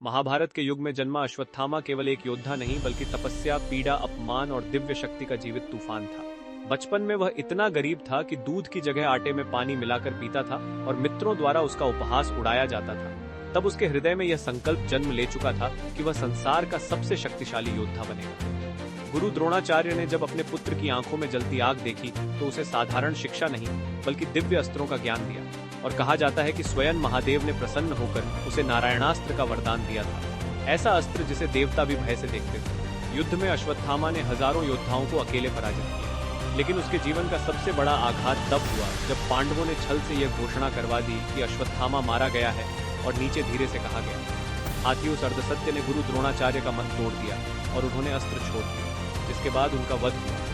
महाभारत के युग में जन्मा अश्वत्थामा केवल एक योद्धा नहीं बल्कि तपस्या, पीड़ा, अपमान और दिव्य शक्ति का जीवित तूफान था। बचपन में वह इतना गरीब था कि दूध की जगह आटे में पानी मिलाकर पीता था और मित्रों द्वारा उसका उपहास उड़ाया जाता था। तब उसके हृदय में यह संकल्प जन्म ले चुका था कि वह संसार का सबसे शक्तिशाली योद्धा बनेगा। गुरु द्रोणाचार्य ने जब अपने पुत्र की आंखों में जलती आग देखी तो उसे साधारण शिक्षा नहीं बल्कि दिव्य अस्त्रों का ज्ञान दिया और कहा जाता है कि स्वयं महादेव ने प्रसन्न होकर उसे नारायणास्त्र का वरदान दिया था, ऐसा अस्त्र जिसे देवता भी भय से देखते थे। युद्ध में अश्वत्थामा ने हजारों योद्धाओं को अकेले पराजित किया, लेकिन उसके जीवन का सबसे बड़ा आघात तब हुआ जब पांडवों ने छल से यह घोषणा करवा दी कि अश्वत्थामा मारा गया है और नीचे धीरे से कहा गया। हाथी उस अर्धसत्य ने गुरु द्रोणाचार्य का मन तोड़ दिया और उन्होंने अस्त्र छोड़ दिया, जिसके बाद उनका वध हुआ।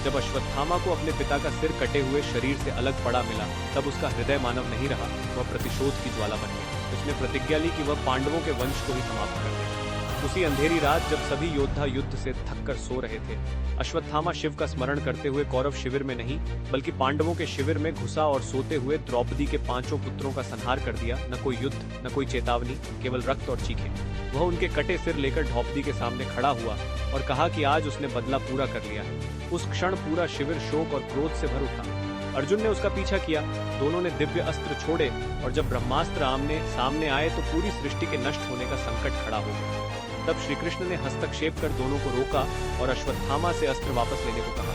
जब अश्वत्थामा को अपने पिता का सिर कटे हुए शरीर से अलग पड़ा मिला, तब उसका हृदय मानव नहीं रहा, वह प्रतिशोध की ज्वाला बन गया। उसने प्रतिज्ञा ली कि वह पांडवों के वंश को ही समाप्त कर देगा। उसी अंधेरी रात जब सभी योद्धा युद्ध से थककर सो रहे थे, अश्वत्थामा शिव का स्मरण करते हुए कौरव शिविर में नहीं बल्कि पांडवों के शिविर में घुसा और सोते हुए द्रौपदी के 5 पुत्रों का संहार कर दिया। न कोई युद्ध, न कोई चेतावनी, केवल रक्त और चीखें। वह उनके कटे सिर लेकर द्रौपदी के सामने खड़ा हुआ और कहा कि आज उसने बदला पूरा कर लिया है। उस क्षण पूरा शिविर शोक और क्रोध से भर उठा। अर्जुन ने उसका पीछा किया, दोनों ने दिव्य अस्त्र छोड़े और जब ब्रह्मास्त्र आमने सामने आए तो पूरी सृष्टि के नष्ट होने का संकट खड़ा हो गया। तब श्री कृष्ण ने हस्तक्षेप कर दोनों को रोका और अश्वत्थामा से अस्त्र वापस लेने को कहा,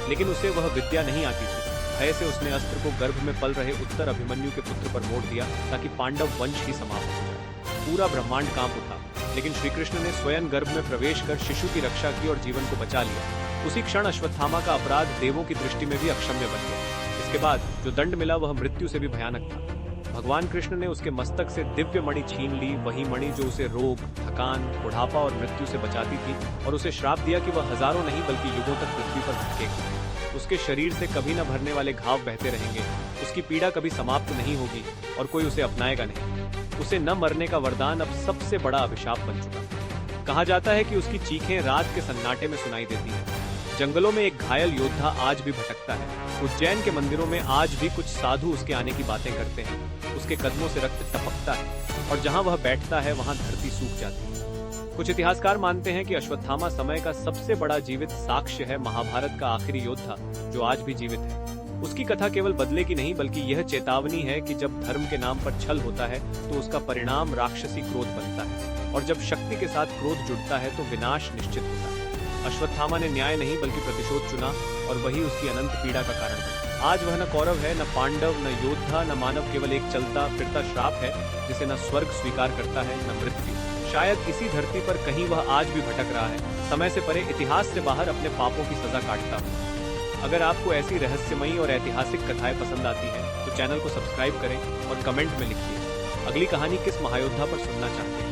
लेकिन उसे वह विद्या नहीं आती थी। भय से उसने अस्त्र को गर्भ में पल रहे उत्तर अभिमन्यु के पुत्र पर मोड़ दिया ताकि पांडव वंश ही समाप्त हो जाए। पूरा ब्रह्मांड कांप उठा, लेकिन श्री कृष्ण ने स्वयं गर्भ में प्रवेश कर शिशु की रक्षा की और जीवन को बचा लिया। उसी क्षण अश्वत्थामा का अपराध देवों की दृष्टि में भी अक्षम्य बन गया। इसके बाद जो दंड मिला वह मृत्यु से भी भयानक था। भगवान कृष्ण ने उसके मस्तक से दिव्य मणि छीन ली, वही मणि जो उसे रोग, थकान, बुढ़ापा और मृत्यु से बचाती थी, और उसे श्राप दिया कि वह हजारों नहीं बल्कि युगों तक पृथ्वी पर भटकेगा। उसके शरीर से कभी न भरने वाले घाव बहते रहेंगे, उसकी पीड़ा कभी समाप्त नहीं होगी और कोई उसे अपनाएगा नहीं। उसे न मरने का वरदान अब सबसे बड़ा अभिशाप बन चुका। कहा जाता है कि उसकी चीखें रात के सन्नाटे में सुनाई देती हैं। जंगलों में एक घायल योद्धा आज भी भटकता है। उज्जैन के मंदिरों में आज भी कुछ साधु उसके आने की बातें करते हैं। उसके कदमों से रक्त टपकता है और जहां वह बैठता है वहां धरती सूख जाती है। कुछ इतिहासकार मानते हैं कि अश्वत्थामा समय का सबसे बड़ा जीवित साक्ष्य है, महाभारत का आखिरी योद्धा जो आज भी जीवित है। उसकी कथा केवल बदले की नहीं बल्कि यह चेतावनी है कि जब धर्म के नाम पर छल होता है तो उसका परिणाम राक्षसी क्रोध बनता है, और जब शक्ति के साथ क्रोध जुड़ता है तो विनाश निश्चित होता है। अश्वत्थामा ने न्याय नहीं बल्कि प्रतिशोध चुना और वही उसकी अनंत पीड़ा का कारण बना। आज वह न कौरव है, न पांडव, न योद्धा, न मानव, केवल एक चलता फिरता श्राप है जिसे न स्वर्ग स्वीकार करता है न मृत्यु। शायद इसी धरती पर कहीं वह आज भी भटक रहा है, समय से परे, इतिहास से बाहर, अपने पापों की सजा काटता हुआ। अगर आपको ऐसी रहस्यमयी और ऐतिहासिक कथाएं पसंद आती हैं तो चैनल को सब्सक्राइब करें और कमेंट में लिखिए अगली कहानी किस महायोद्धा पर सुनना चाहते हैं।